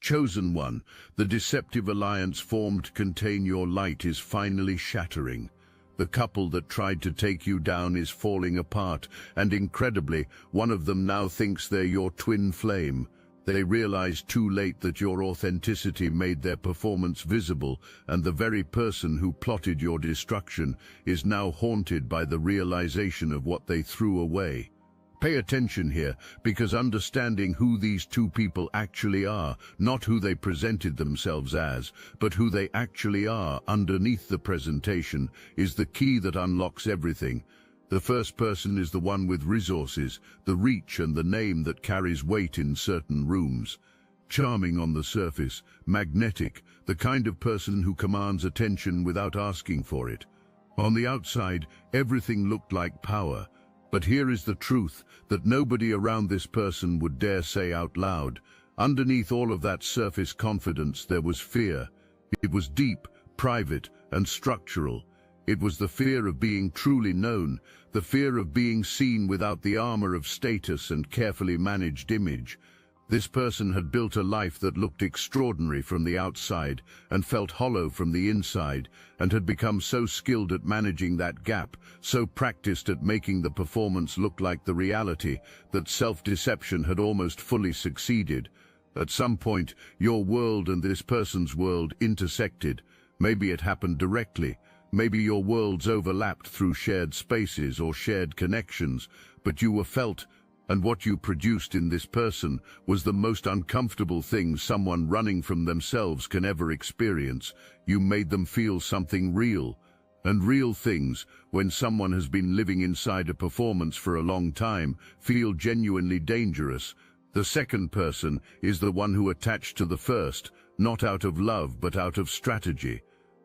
Chosen one, the deceptive alliance formed to contain your light is finally shattering. The couple that tried to take you down is falling apart, and incredibly, one of them now thinks they're your twin flame. They realize too late that your authenticity made their performance visible, and the very person who plotted your destruction is now haunted by the realization of what they threw away. Pay attention here, because understanding who these two people actually are, not who they presented themselves as, but who they actually are underneath the presentation, is the key that unlocks everything. The first person is the one with resources, the reach and the name that carries weight in certain rooms. Charming on the surface, magnetic, the kind of person who commands attention without asking for it. On the outside, everything looked like power. But here is the truth that nobody around this person would dare say out loud. Underneath all of that surface confidence there was fear. It was deep, private, and structural. It was the fear of being truly known, the fear of being seen without the armor of status and carefully managed image. This person had built a life that looked extraordinary from the outside and felt hollow from the inside, and had become so skilled at managing that gap, so practiced at making the performance look like the reality, that self-deception had almost fully succeeded. At some point, your world and this person's world intersected. Maybe it happened directly. Maybe your worlds overlapped through shared spaces or shared connections, but you were felt. And what you produced in this person was the most uncomfortable thing someone running from themselves can ever experience. You made them feel something real. And real things, when someone has been living inside a performance for a long time, feel genuinely dangerous. The second person is the one who attached to the first, not out of love but out of strategy.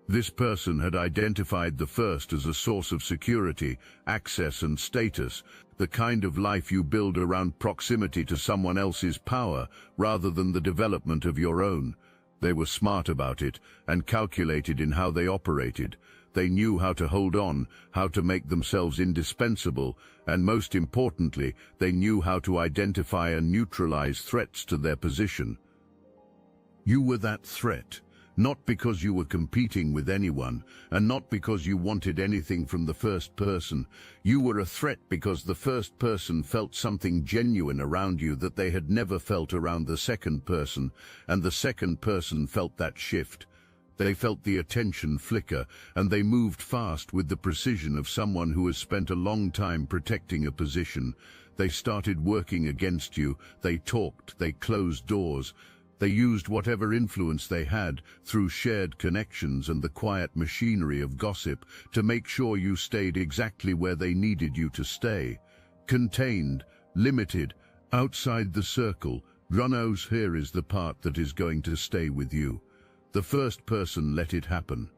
This person had identified the first as a source of security, access and status, the kind of life you build around proximity to someone else's power rather than the development of your own. They were smart about it and calculated in how they operated. They knew how to hold on, how to make themselves indispensable, and most importantly, they knew how to identify and neutralize threats to their position. You were that threat. Not because you were competing with anyone, and not because you wanted anything from the first person. You were a threat because the first person felt something genuine around you that they had never felt around the second person, and the second person felt that shift. They felt the attention flicker, and they moved fast with the precision of someone who has spent a long time protecting a position. They started working against you, they talked, they closed doors. They used whatever influence they had through shared connections and the quiet machinery of gossip to make sure you stayed exactly where they needed you to stay. Contained, limited, outside the circle. Runos, here is the part that is going to stay with you. The first person let it happen.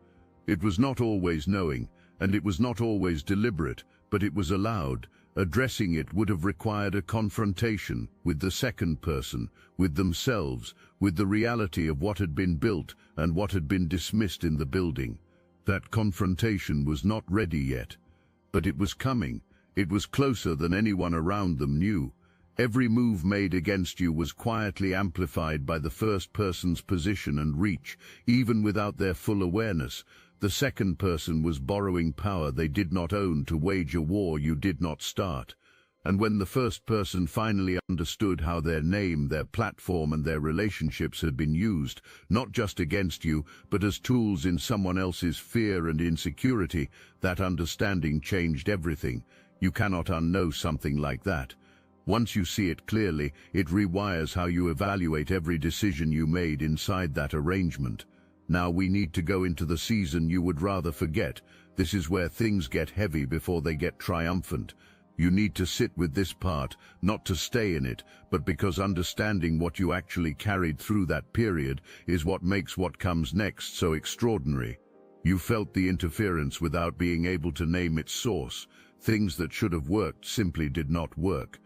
It was not always knowing, and it was not always deliberate, but it was allowed. Addressing it would have required a confrontation with the second person, with themselves, with the reality of what had been built and what had been dismissed in the building. That confrontation was not ready yet, but it was coming. It was closer than anyone around them knew. Every move made against you was quietly amplified by the first person's position and reach, even without their full awareness. The second person was borrowing power they did not own to wage a war you did not start. And when the first person finally understood how their name, their platform, and their relationships had been used, not just against you, but as tools in someone else's fear and insecurity, that understanding changed everything. You cannot unknow something like that. Once you see it clearly, it rewires how you evaluate every decision you made inside that arrangement. Now we need to go into the season you would rather forget. This is where things get heavy before they get triumphant. You need to sit with this part, not to stay in it, but because understanding what you actually carried through that period is what makes what comes next so extraordinary. You felt the interference without being able to name its source. Things that should have worked simply did not work.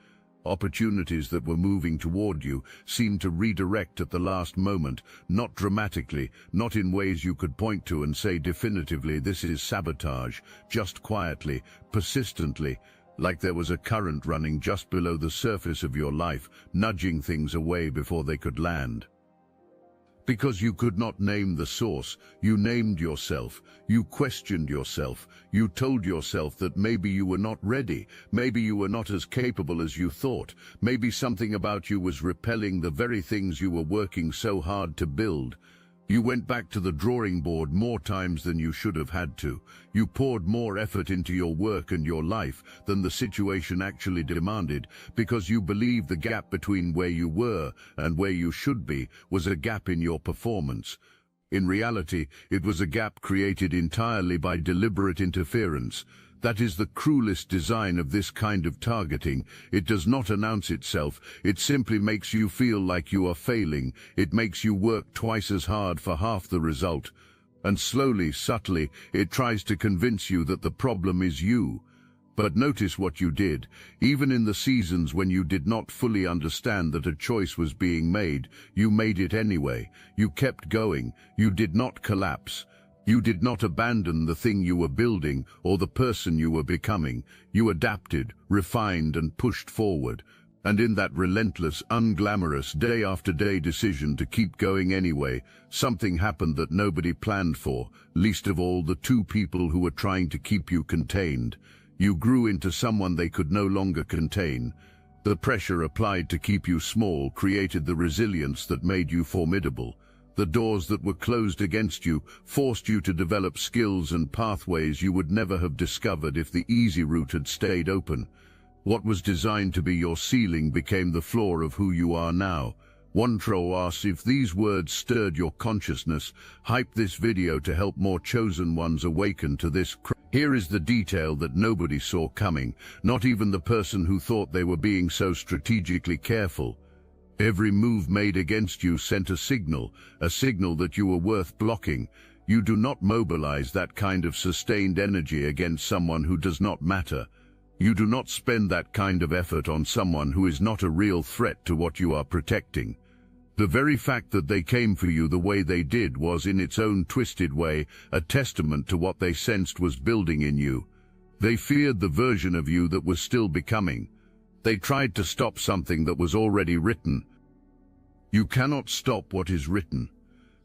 Opportunities that were moving toward you seemed to redirect at the last moment, not dramatically, not in ways you could point to and say definitively this is sabotage, just quietly, persistently, like there was a current running just below the surface of your life, nudging things away before they could land. Because you could not name the source, you named yourself, you questioned yourself, you told yourself that maybe you were not ready, maybe you were not as capable as you thought, maybe something about you was repelling the very things you were working so hard to build. You went back to the drawing board more times than you should have had to. You poured more effort into your work and your life than the situation actually demanded, because you believed the gap between where you were and where you should be was a gap in your performance. In reality, it was a gap created entirely by deliberate interference. That is the cruelest design of this kind of targeting. It does not announce itself. It simply makes you feel like you are failing. It makes you work twice as hard for half the result. And slowly, subtly, it tries to convince you that the problem is you. But notice what you did. Even in the seasons when you did not fully understand that a choice was being made, you made it anyway. You kept going. You did not collapse. You did not abandon the thing you were building or the person you were becoming. You adapted, refined, and pushed forward. And in that relentless, unglamorous, day-after-day decision to keep going anyway, something happened that nobody planned for, least of all the two people who were trying to keep you contained. You grew into someone they could no longer contain. The pressure applied to keep you small created the resilience that made you formidable. The doors that were closed against you forced you to develop skills and pathways you would never have discovered if the easy route had stayed open. What was designed to be your ceiling became the floor of who you are now. Wantro asks, if these words stirred your consciousness, hype this video to help more chosen ones awaken to this. Here is the detail that nobody saw coming, not even the person who thought they were being so strategically careful. Every move made against you sent a signal that you were worth blocking. You do not mobilize that kind of sustained energy against someone who does not matter. You do not spend that kind of effort on someone who is not a real threat to what you are protecting. The very fact that they came for you the way they did was, in its own twisted way, a testament to what they sensed was building in you. They feared the version of you that was still becoming. They tried to stop something that was already written. You cannot stop what is written.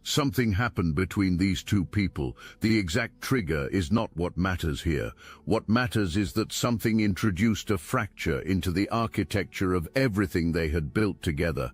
Something happened between these two people. The exact trigger is not what matters here. What matters is that something introduced a fracture into the architecture of everything they had built together.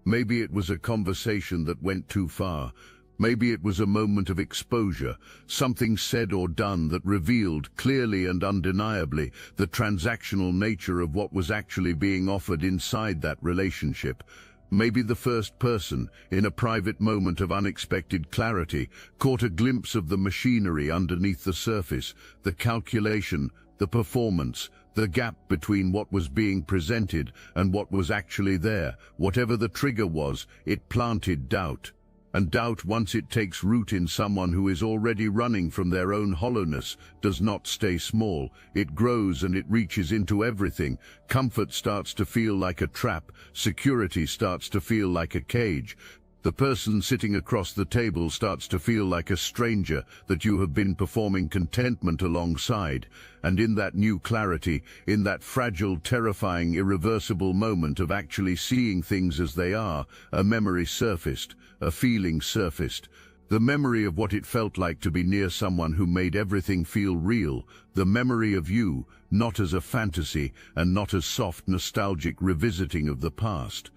Maybe it was a conversation that went too far. Maybe it was a moment of exposure, something said or done that revealed clearly and undeniably the transactional nature of what was actually being offered inside that relationship. Maybe the first person, in a private moment of unexpected clarity, caught a glimpse of the machinery underneath the surface, the calculation, the performance, the gap between what was being presented and what was actually there. Whatever the trigger was, it planted doubt. And doubt, once it takes root in someone who is already running from their own hollowness, does not stay small. It grows and it reaches into everything. Comfort starts to feel like a trap. Security starts to feel like a cage. The person sitting across the table starts to feel like a stranger that you have been performing contentment alongside. And in that new clarity, in that fragile, terrifying, irreversible moment of actually seeing things as they are, a memory surfaced, a feeling surfaced. The memory of what it felt like to be near someone who made everything feel real. The memory of you, not as a fantasy and not as soft, nostalgic revisiting of the past.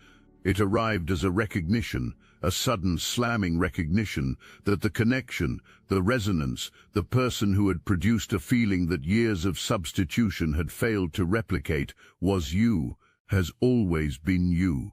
It arrived as a recognition, a sudden slamming recognition that the connection, the resonance, the person who had produced a feeling that years of substitution had failed to replicate was you, has always been you.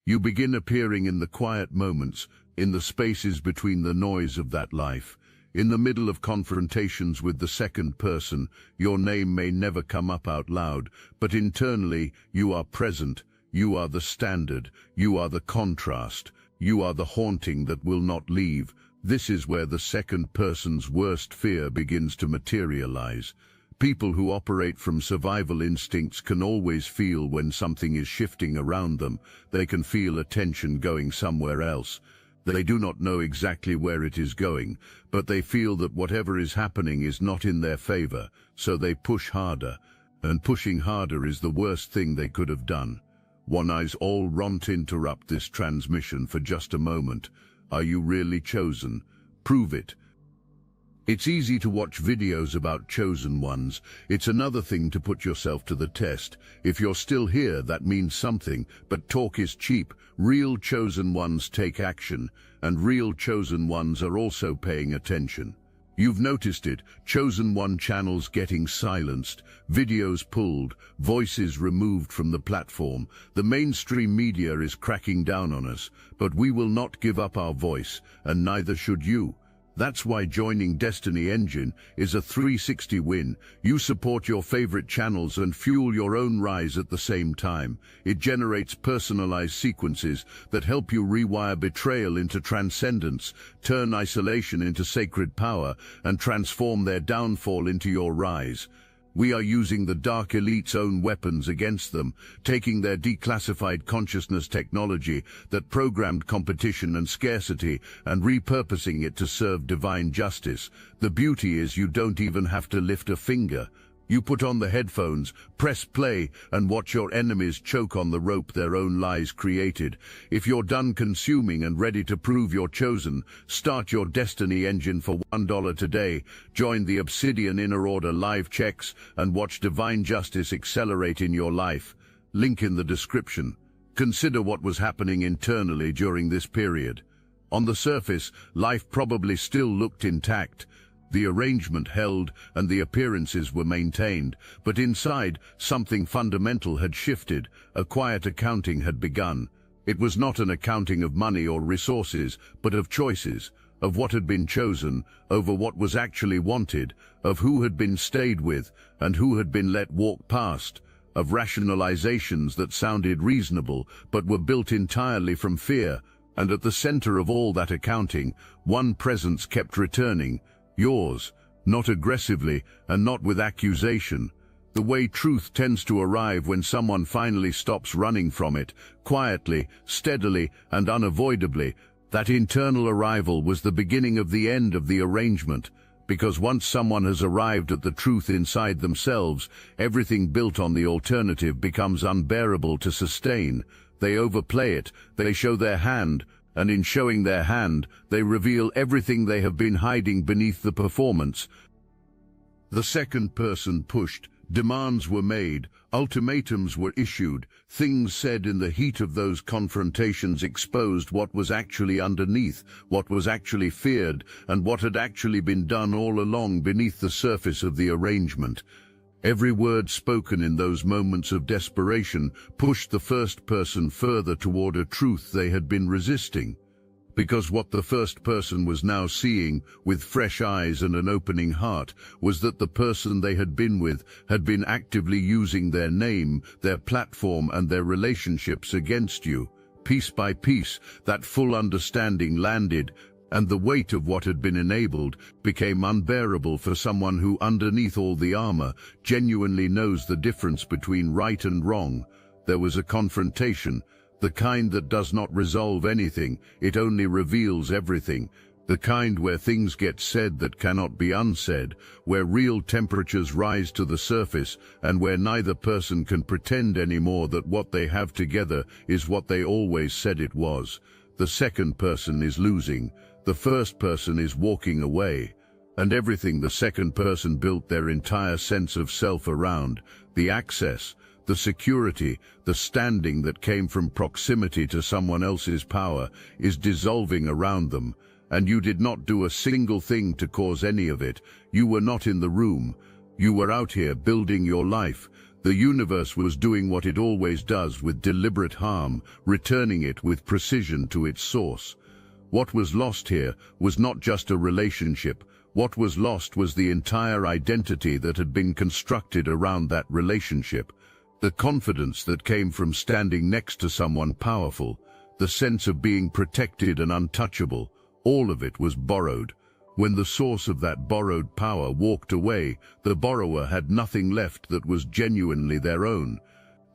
You begin appearing in the quiet moments, in the spaces between the noise of that life. In the middle of confrontations with the second person, your name may never come up out loud, but internally you are present. You are the standard, you are the contrast, you are the haunting that will not leave. This is where the second person's worst fear begins to materialize. People who operate from survival instincts can always feel when something is shifting around them. They can feel attention going somewhere else. They do not know exactly where it is going, but they feel that whatever is happening is not in their favor, so they push harder. And pushing harder is the worst thing they could have done. One eyes all want to interrupt this transmission for just a moment. Are you really chosen? Prove it. It's easy to watch videos about chosen ones. It's another thing to put yourself to the test. If you're still here, that means something, but talk is cheap. Real chosen ones take action, and real chosen ones are also paying attention. You've noticed it, chosen one channels getting silenced, videos pulled, voices removed from the platform. The mainstream media is cracking down on us, but we will not give up our voice, and neither should you. That's why joining Destiny Engine is a 360 win. You support your favorite channels and fuel your own rise at the same time. It generates personalized sequences that help you rewire betrayal into transcendence, turn isolation into sacred power, and transform their downfall into your rise. We are using the Dark Elite's own weapons against them, taking their declassified consciousness technology that programmed competition and scarcity and repurposing it to serve divine justice. The beauty is you don't even have to lift a finger. You put on the headphones, press play, and watch your enemies choke on the rope their own lies created. If you're done consuming and ready to prove you're chosen, start your Destiny Engine for $1 today. Join the Obsidian Inner Order live checks and watch divine justice accelerate in your life. Link in the description. Consider what was happening internally during this period. On the surface, life probably still looked intact. The arrangement held and the appearances were maintained, but inside, something fundamental had shifted. A quiet accounting had begun. It was not an accounting of money or resources, but of choices, of what had been chosen, over what was actually wanted, of who had been stayed with and who had been let walk past, of rationalizations that sounded reasonable but were built entirely from fear. And at the center of all that accounting, one presence kept returning. Yours, not aggressively and not with accusation. The way truth tends to arrive when someone finally stops running from it, quietly, steadily, and unavoidably. That internal arrival was the beginning of the end of the arrangement, because once someone has arrived at the truth inside themselves, everything built on the alternative becomes unbearable to sustain. They overplay it, they show their hand, and in showing their hand, they reveal everything they have been hiding beneath the performance. The second person pushed, demands were made, ultimatums were issued, things said in the heat of those confrontations exposed what was actually underneath, what was actually feared, and what had actually been done all along beneath the surface of the arrangement. Every word spoken in those moments of desperation pushed the first person further toward a truth they had been resisting. Because what the first person was now seeing, with fresh eyes and an opening heart, was that the person they had been with had been actively using their name, their platform, and their relationships against you. Piece by piece, that full understanding landed, and the weight of what had been enabled became unbearable for someone who, underneath all the armor, genuinely knows the difference between right and wrong. There was a confrontation, the kind that does not resolve anything, it only reveals everything. The kind where things get said that cannot be unsaid, where real temperatures rise to the surface, and where neither person can pretend anymore that what they have together is what they always said it was. The second person is losing. The first person is walking away, and everything the second person built their entire sense of self around, the access, the security, the standing that came from proximity to someone else's power, is dissolving around them. And you did not do a single thing to cause any of it. You were not in the room. You were out here building your life. The universe was doing what it always does with deliberate harm, returning it with precision to its source. What was lost here was not just a relationship. What was lost was the entire identity that had been constructed around that relationship. The confidence that came from standing next to someone powerful, the sense of being protected and untouchable, all of it was borrowed. When the source of that borrowed power walked away, the borrower had nothing left that was genuinely their own.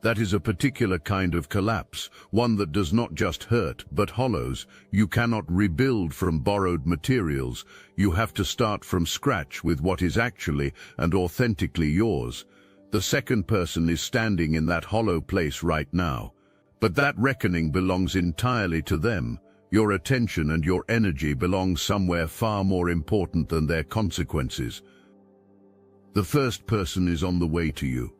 That is a particular kind of collapse, one that does not just hurt, but hollows. You cannot rebuild from borrowed materials. You have to start from scratch with what is actually and authentically yours. The second person is standing in that hollow place right now. But that reckoning belongs entirely to them. Your attention and your energy belong somewhere far more important than their consequences. The first person is on the way to you.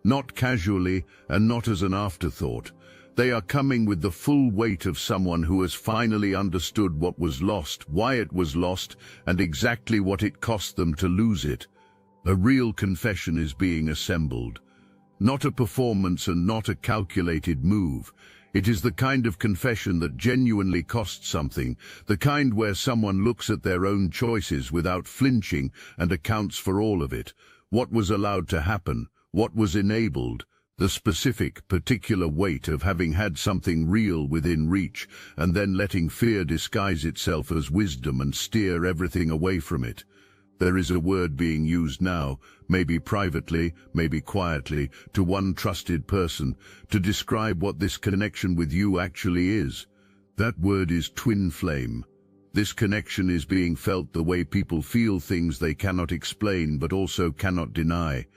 Not casually and not as an afterthought. They are coming with the full weight of someone who has finally understood what was lost, why it was lost, and exactly what it cost them to lose it. A real confession is being assembled. Not a performance and not a calculated move. It is the kind of confession that genuinely costs something, the kind where someone looks at their own choices without flinching and accounts for all of it. What was allowed to happen, what was enabled, the specific, particular weight of having had something real within reach and then letting fear disguise itself as wisdom and steer everything away from it. There is a word being used now, maybe privately, maybe quietly, to one trusted person, to describe what this connection with you actually is. That word is twin flame. This connection is being felt the way people feel things they cannot explain but also cannot deny.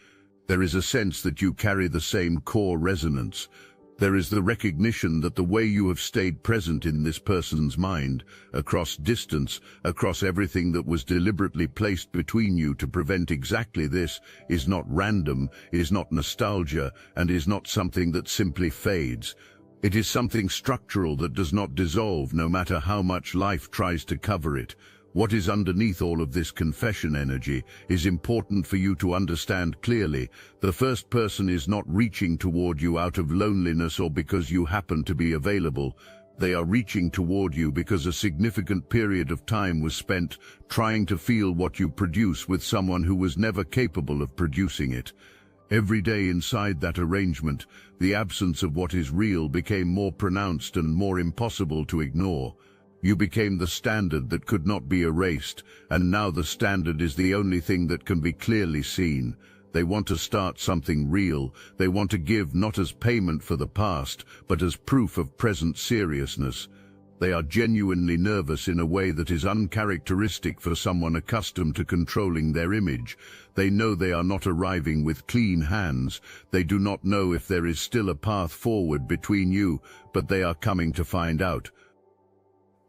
There is a sense that you carry the same core resonance. There is the recognition that the way you have stayed present in this person's mind, across distance, across everything that was deliberately placed between you to prevent exactly this, is not random, is not nostalgia, and is not something that simply fades. It is something structural that does not dissolve no matter how much life tries to cover it. What is underneath all of this confession energy is important for you to understand clearly. The first person is not reaching toward you out of loneliness or because you happen to be available. They are reaching toward you because a significant period of time was spent trying to feel what you produce with someone who was never capable of producing it. Every day inside that arrangement, the absence of what is real became more pronounced and more impossible to ignore. You became the standard that could not be erased, and now the standard is the only thing that can be clearly seen. They want to start something real. They want to give not as payment for the past, but as proof of present seriousness. They are genuinely nervous in a way that is uncharacteristic for someone accustomed to controlling their image. They know they are not arriving with clean hands. They do not know if there is still a path forward between you, but they are coming to find out.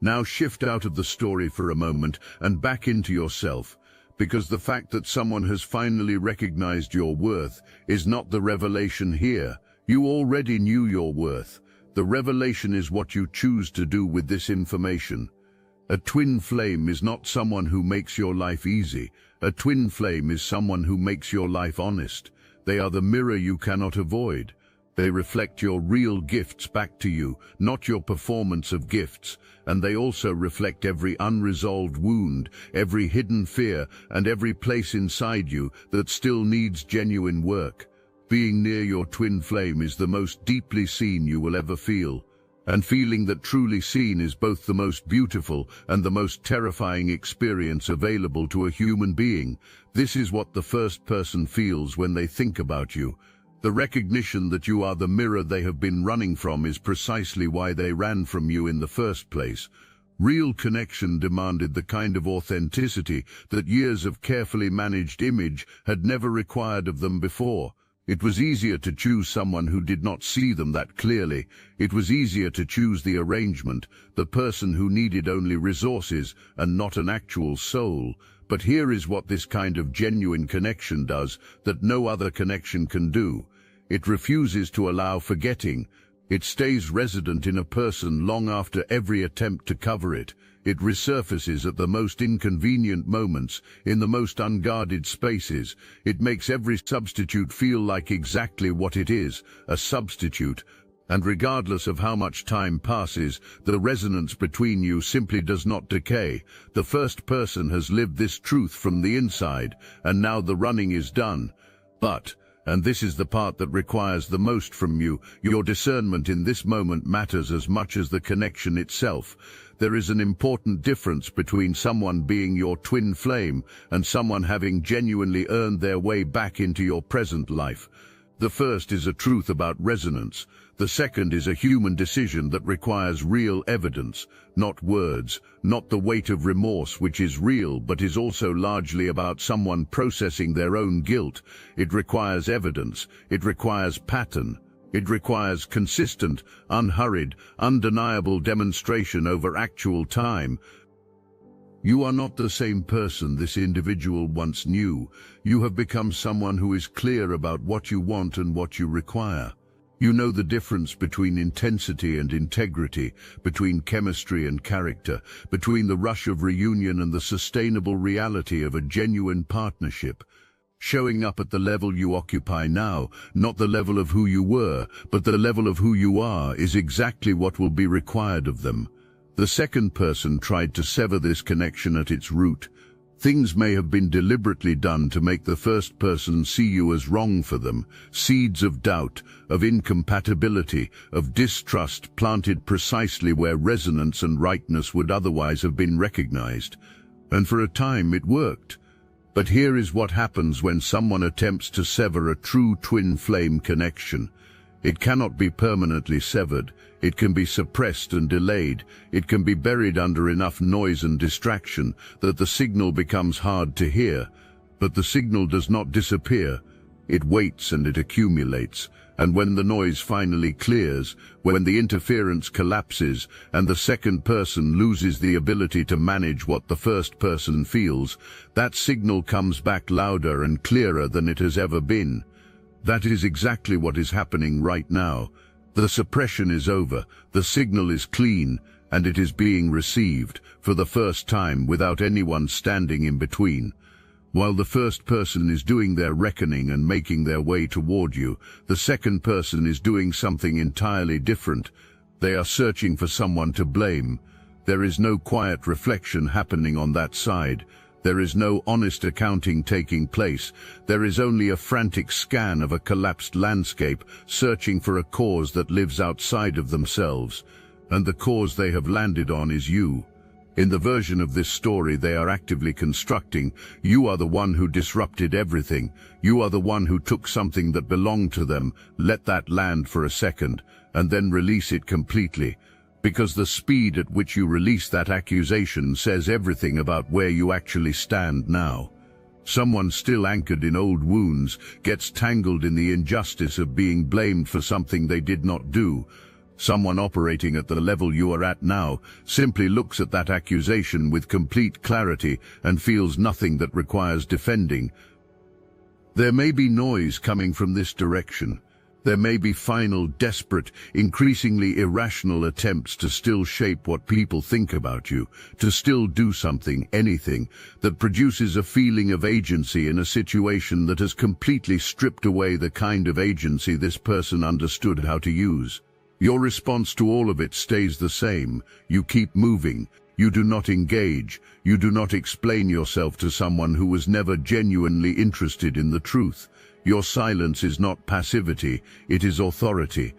Now shift out of the story for a moment and back into yourself, because the fact that someone has finally recognized your worth is not the revelation here. You already knew your worth. The revelation is what you choose to do with this information. A twin flame is not someone who makes your life easy. A twin flame is someone who makes your life honest. They are the mirror you cannot avoid. They reflect your real gifts back to you, not your performance of gifts, and they also reflect every unresolved wound, every hidden fear, and every place inside you that still needs genuine work. Being near your twin flame is the most deeply seen you will ever feel, and feeling that truly seen is both the most beautiful and the most terrifying experience available to a human being. This is what the first person feels when they think about you. The recognition that you are the mirror they have been running from is precisely why they ran from you in the first place. Real connection demanded the kind of authenticity that years of carefully managed image had never required of them before. It was easier to choose someone who did not see them that clearly. It was easier to choose the arrangement, the person who needed only resources and not an actual soul. But here is what this kind of genuine connection does that no other connection can do. It refuses to allow forgetting. It stays resident in a person long after every attempt to cover it. It resurfaces at the most inconvenient moments, in the most unguarded spaces. It makes every substitute feel like exactly what it is, a substitute. And regardless of how much time passes, the resonance between you simply does not decay. The first person has lived this truth from the inside, and now the running is done. But, and this is the part that requires the most from you, your discernment in this moment matters as much as the connection itself. There is an important difference between someone being your twin flame and someone having genuinely earned their way back into your present life. The first is a truth about resonance. The second is a human decision that requires real evidence, not words, not the weight of remorse, which is real but is also largely about someone processing their own guilt. It requires evidence. It requires pattern. It requires consistent, unhurried, undeniable demonstration over actual time. You are not the same person this individual once knew. You have become someone who is clear about what you want and what you require. You know the difference between intensity and integrity, between chemistry and character, between the rush of reunion and the sustainable reality of a genuine partnership. Showing up at the level you occupy now, not the level of who you were, but the level of who you are, is exactly what will be required of them. The second person tried to sever this connection at its root. Things may have been deliberately done to make the first person see you as wrong for them, seeds of doubt, of incompatibility, of distrust planted precisely where resonance and rightness would otherwise have been recognized. And for a time it worked. But here is what happens when someone attempts to sever a true twin flame connection. It cannot be permanently severed. It can be suppressed and delayed. It can be buried under enough noise and distraction that the signal becomes hard to hear. But the signal does not disappear. It waits and it accumulates. And when the noise finally clears, when the interference collapses and the second person loses the ability to manage what the first person feels, that signal comes back louder and clearer than it has ever been. That is exactly what is happening right now. The suppression is over, the signal is clean, and it is being received, for the first time without anyone standing in between. While the first person is doing their reckoning and making their way toward you, the second person is doing something entirely different. They are searching for someone to blame. There is no quiet reflection happening on that side. There is no honest accounting taking place. There is only a frantic scan of a collapsed landscape, searching for a cause that lives outside of themselves. And the cause they have landed on is you. In the version of this story they are actively constructing, you are the one who disrupted everything. You are the one who took something that belonged to them, let that land for a second, and then release it completely. Because the speed at which you release that accusation says everything about where you actually stand now. Someone still anchored in old wounds gets tangled in the injustice of being blamed for something they did not do. Someone operating at the level you are at now simply looks at that accusation with complete clarity and feels nothing that requires defending. There may be noise coming from this direction. There may be final, desperate, increasingly irrational attempts to still shape what people think about you, to still do something, anything, that produces a feeling of agency in a situation that has completely stripped away the kind of agency this person understood how to use. Your response to all of it stays the same. You keep moving. You do not engage. You do not explain yourself to someone who was never genuinely interested in the truth. Your silence is not passivity, it is authority.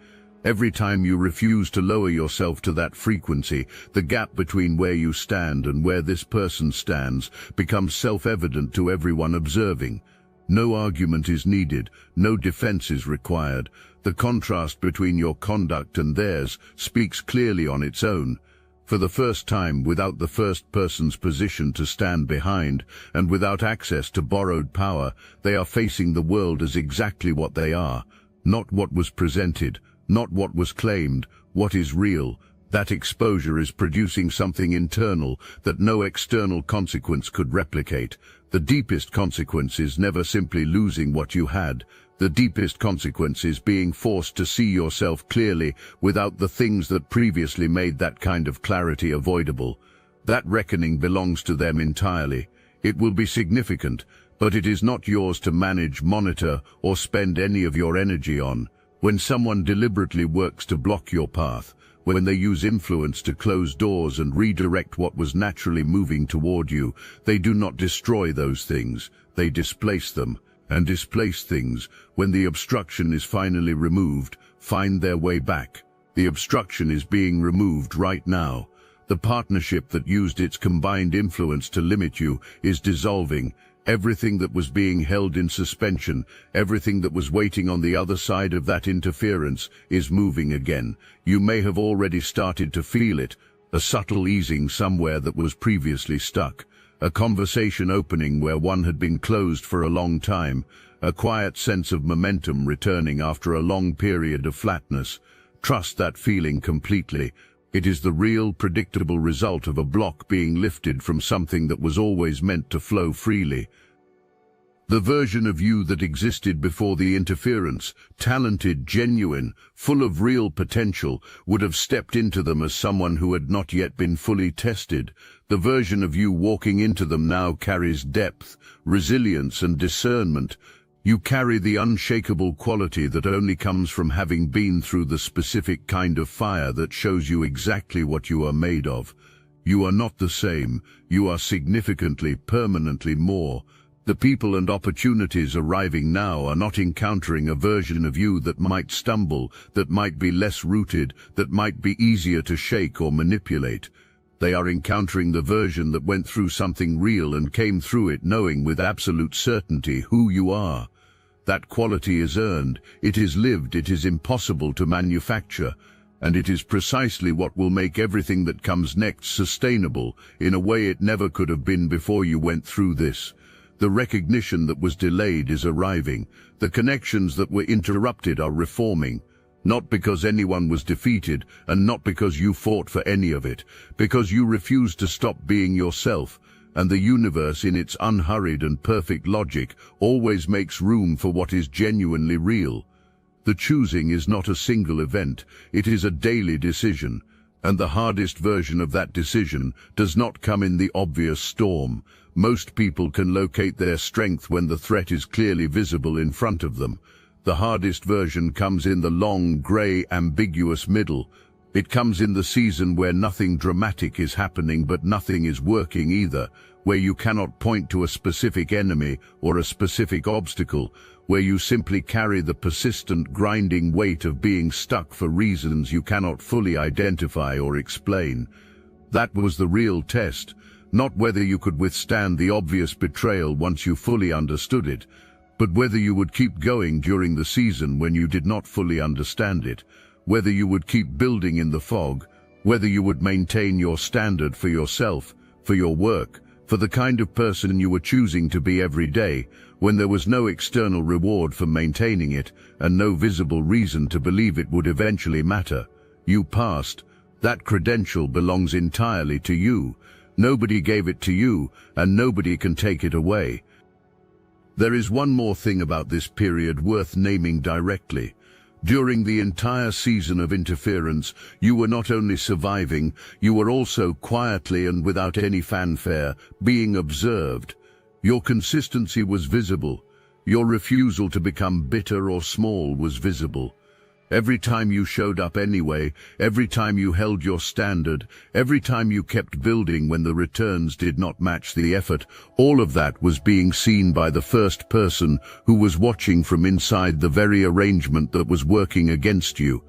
Every time you refuse to lower yourself to that frequency, the gap between where you stand and where this person stands becomes self-evident to everyone observing. No argument is needed, no defense is required. The contrast between your conduct and theirs speaks clearly on its own. For the first time, without the first person's position to stand behind, and without access to borrowed power, they are facing the world as exactly what they are. Not what was presented, not what was claimed, what is real. That exposure is producing something internal that no external consequence could replicate. The deepest consequence is never simply losing what you had. The deepest consequence is being forced to see yourself clearly without the things that previously made that kind of clarity avoidable. That reckoning belongs to them entirely. It will be significant, but it is not yours to manage, monitor, or spend any of your energy on. When someone deliberately works to block your path, when they use influence to close doors and redirect what was naturally moving toward you, they do not destroy those things, they displace them. And displace things, when the obstruction is finally removed, find their way back. The obstruction is being removed right now. The partnership that used its combined influence to limit you is dissolving. Everything that was being held in suspension, everything that was waiting on the other side of that interference, is moving again. You may have already started to feel it, a subtle easing somewhere that was previously stuck. a conversation opening where one had been closed for a long time, a quiet sense of momentum returning after a long period of flatness. Trust that feeling completely. It is the real, predictable result of a block being lifted from something that was always meant to flow freely. The version of you that existed before the interference, talented, genuine, full of real potential, would have stepped into them as someone who had not yet been fully tested. The version of you walking into them now carries depth, resilience, and discernment. You carry the unshakable quality that only comes from having been through the specific kind of fire that shows you exactly what you are made of. You are not the same. You are significantly, permanently more. The people and opportunities arriving now are not encountering a version of you that might stumble, that might be less rooted, that might be easier to shake or manipulate. They are encountering the version that went through something real and came through it knowing with absolute certainty who you are. That quality is earned, it is lived, it is impossible to manufacture, and it is precisely what will make everything that comes next sustainable in a way it never could have been before you went through this. The recognition that was delayed is arriving. The connections that were interrupted are reforming. Not because anyone was defeated, and not because you fought for any of it, because you refused to stop being yourself, and the universe in its unhurried and perfect logic always makes room for what is genuinely real. The choosing is not a single event, it is a daily decision, and the hardest version of that decision does not come in the obvious storm. Most people can locate their strength when the threat is clearly visible in front of them. The hardest version comes in the long, grey, ambiguous middle. It comes in the season where nothing dramatic is happening but nothing is working either, where you cannot point to a specific enemy or a specific obstacle, where you simply carry the persistent, grinding weight of being stuck for reasons you cannot fully identify or explain. That was the real test. Not whether you could withstand the obvious betrayal once you fully understood it, but whether you would keep going during the season when you did not fully understand it, whether you would keep building in the fog, whether you would maintain your standard for yourself, for your work, for the kind of person you were choosing to be every day, when there was no external reward for maintaining it and no visible reason to believe it would eventually matter. You passed. That credential belongs entirely to you. Nobody gave it to you, and nobody can take it away. There is one more thing about this period worth naming directly. During the entire season of interference, you were not only surviving, you were also quietly and without any fanfare being observed. Your consistency was visible. Your refusal to become bitter or small was visible. Every time you showed up anyway, every time you held your standard, every time you kept building when the returns did not match the effort, all of that was being seen by the first person who was watching from inside the very arrangement that was working against you.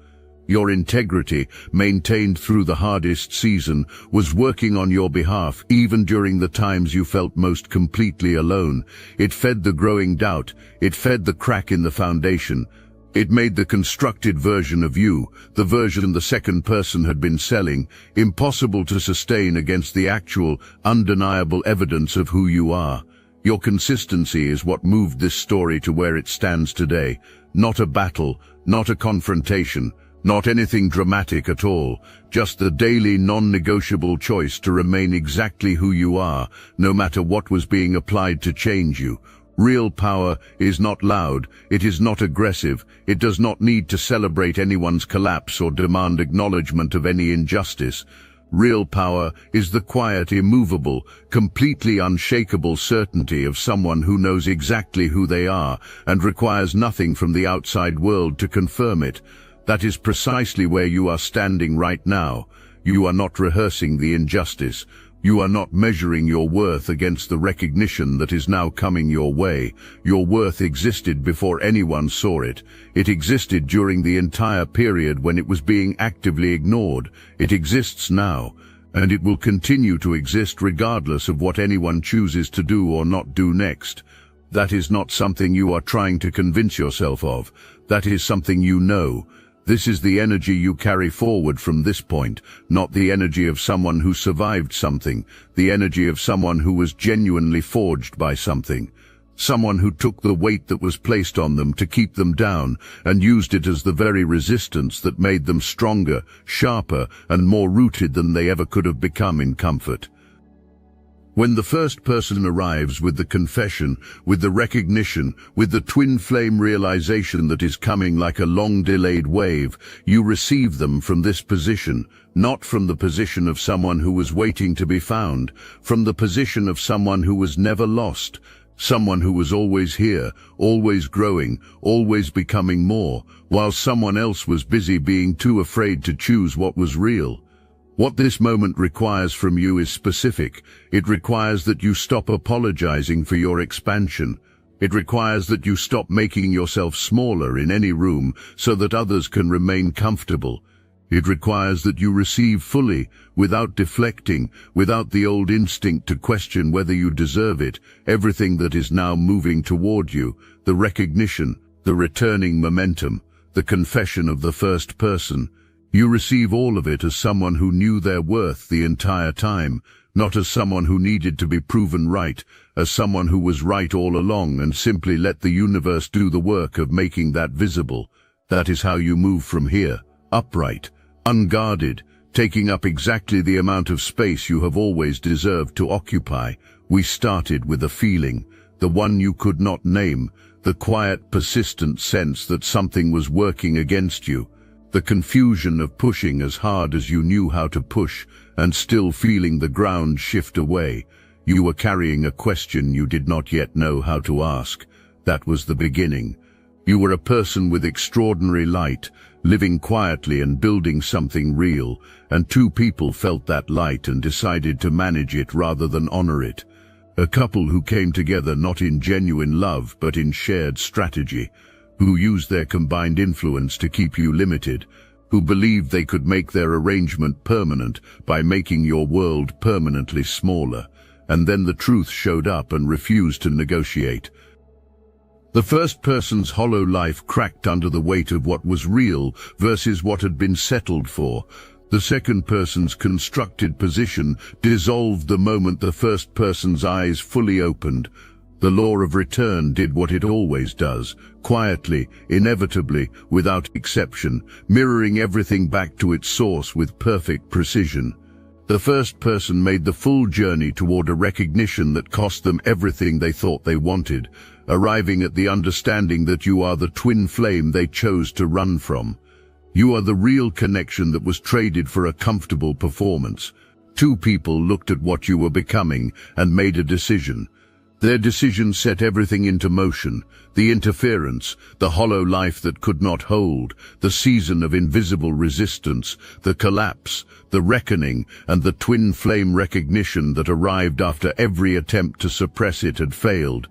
Your integrity, maintained through the hardest season, was working on your behalf even during the times you felt most completely alone. It fed the growing doubt, it fed the crack in the foundation. It made the constructed version of you, the version the second person had been selling, impossible to sustain against the actual, undeniable evidence of who you are. Your consistency is what moved this story to where it stands today. Not a battle, not a confrontation, not anything dramatic at all, just the daily non-negotiable choice to remain exactly who you are, no matter what was being applied to change you. Real power is not loud, it is not aggressive, it does not need to celebrate anyone's collapse or demand acknowledgement of any injustice. Real power is the quiet, immovable, completely unshakable certainty of someone who knows exactly who they are and requires nothing from the outside world to confirm it. That is precisely where you are standing right now. You are not rehearsing the injustice. You are not measuring your worth against the recognition that is now coming your way. Your worth existed before anyone saw it. It existed during the entire period when it was being actively ignored. It exists now, and it will continue to exist regardless of what anyone chooses to do or not do next. That is not something you are trying to convince yourself of. That is something you know. This is the energy you carry forward from this point, not the energy of someone who survived something, the energy of someone who was genuinely forged by something. Someone who took the weight that was placed on them to keep them down and used it as the very resistance that made them stronger, sharper, and more rooted than they ever could have become in comfort. When the first person arrives with the confession, with the recognition, with the twin flame realization that is coming like a long-delayed wave, you receive them from this position, not from the position of someone who was waiting to be found, from the position of someone who was never lost, someone who was always here, always growing, always becoming more, while someone else was busy being too afraid to choose what was real. What this moment requires from you is specific. It requires that you stop apologizing for your expansion. It requires that you stop making yourself smaller in any room so that others can remain comfortable. It requires that you receive fully, without deflecting, without the old instinct to question whether you deserve it, everything that is now moving toward you, the recognition, the returning momentum, the confession of the first person. You receive all of it as someone who knew their worth the entire time, not as someone who needed to be proven right, as someone who was right all along and simply let the universe do the work of making that visible. That is how you move from here, upright, unguarded, taking up exactly the amount of space you have always deserved to occupy. We started with a feeling, the one you could not name, the quiet, persistent sense that something was working against you. The confusion of pushing as hard as you knew how to push and still feeling the ground shift away. You were carrying a question you did not yet know how to ask. That was the beginning. You were a person with extraordinary light, living quietly and building something real, and two people felt that light and decided to manage it rather than honor it. A couple who came together not in genuine love but in shared strategy, who used their combined influence to keep you limited, who believed they could make their arrangement permanent by making your world permanently smaller, and then the truth showed up and refused to negotiate. The first person's hollow life cracked under the weight of what was real versus what had been settled for. The second person's constructed position dissolved the moment the first person's eyes fully opened. The law of return did what it always does, quietly, inevitably, without exception, mirroring everything back to its source with perfect precision. The first person made the full journey toward a recognition that cost them everything they thought they wanted, arriving at the understanding that you are the twin flame they chose to run from. You are the real connection that was traded for a comfortable performance. Two people looked at what you were becoming and made a decision. Their decision set everything into motion, the interference, the hollow life that could not hold, the season of invisible resistance, the collapse, the reckoning, and the twin flame recognition that arrived after every attempt to suppress it had failed.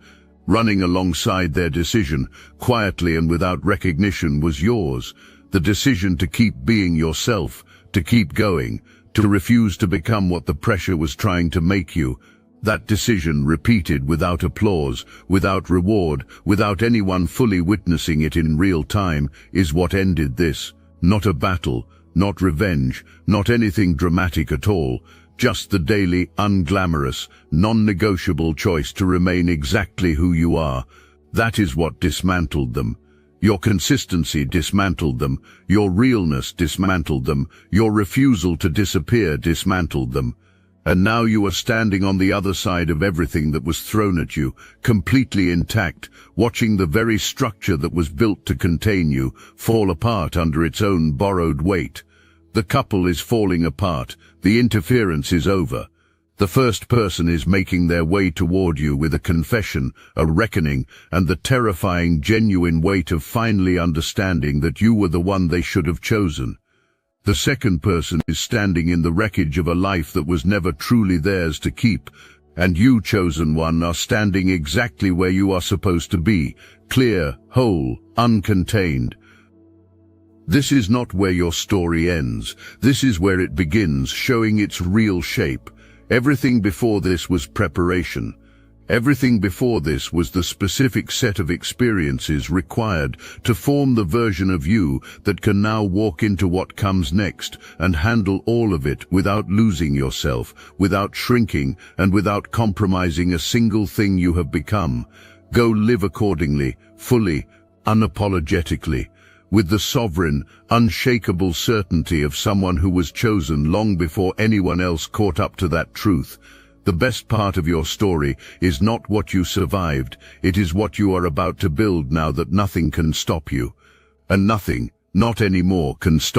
Running alongside their decision, quietly and without recognition, was yours, the decision to keep being yourself, to keep going, to refuse to become what the pressure was trying to make you. That decision, repeated without applause, without reward, without anyone fully witnessing it in real time, is what ended this. Not a battle, not revenge, not anything dramatic at all, just the daily, unglamorous, non-negotiable choice to remain exactly who you are. That is what dismantled them. Your consistency dismantled them, your realness dismantled them, your refusal to disappear dismantled them. And now you are standing on the other side of everything that was thrown at you, completely intact, watching the very structure that was built to contain you fall apart under its own borrowed weight. The couple is falling apart, the interference is over. The first person is making their way toward you with a confession, a reckoning, and the terrifying, genuine weight of finally understanding that you were the one they should have chosen. The second person is standing in the wreckage of a life that was never truly theirs to keep, and you, chosen one, are standing exactly where you are supposed to be, clear, whole, uncontained. This is not where your story ends. This is where it begins, showing its real shape. Everything before this was preparation. Everything before this was the specific set of experiences required to form the version of you that can now walk into what comes next and handle all of it without losing yourself, without shrinking, and without compromising a single thing you have become. Go live accordingly, fully, unapologetically, with the sovereign, unshakable certainty of someone who was chosen long before anyone else caught up to that truth. The best part of your story is not what you survived, it is what you are about to build now that nothing can stop you. And nothing, not anymore, can stop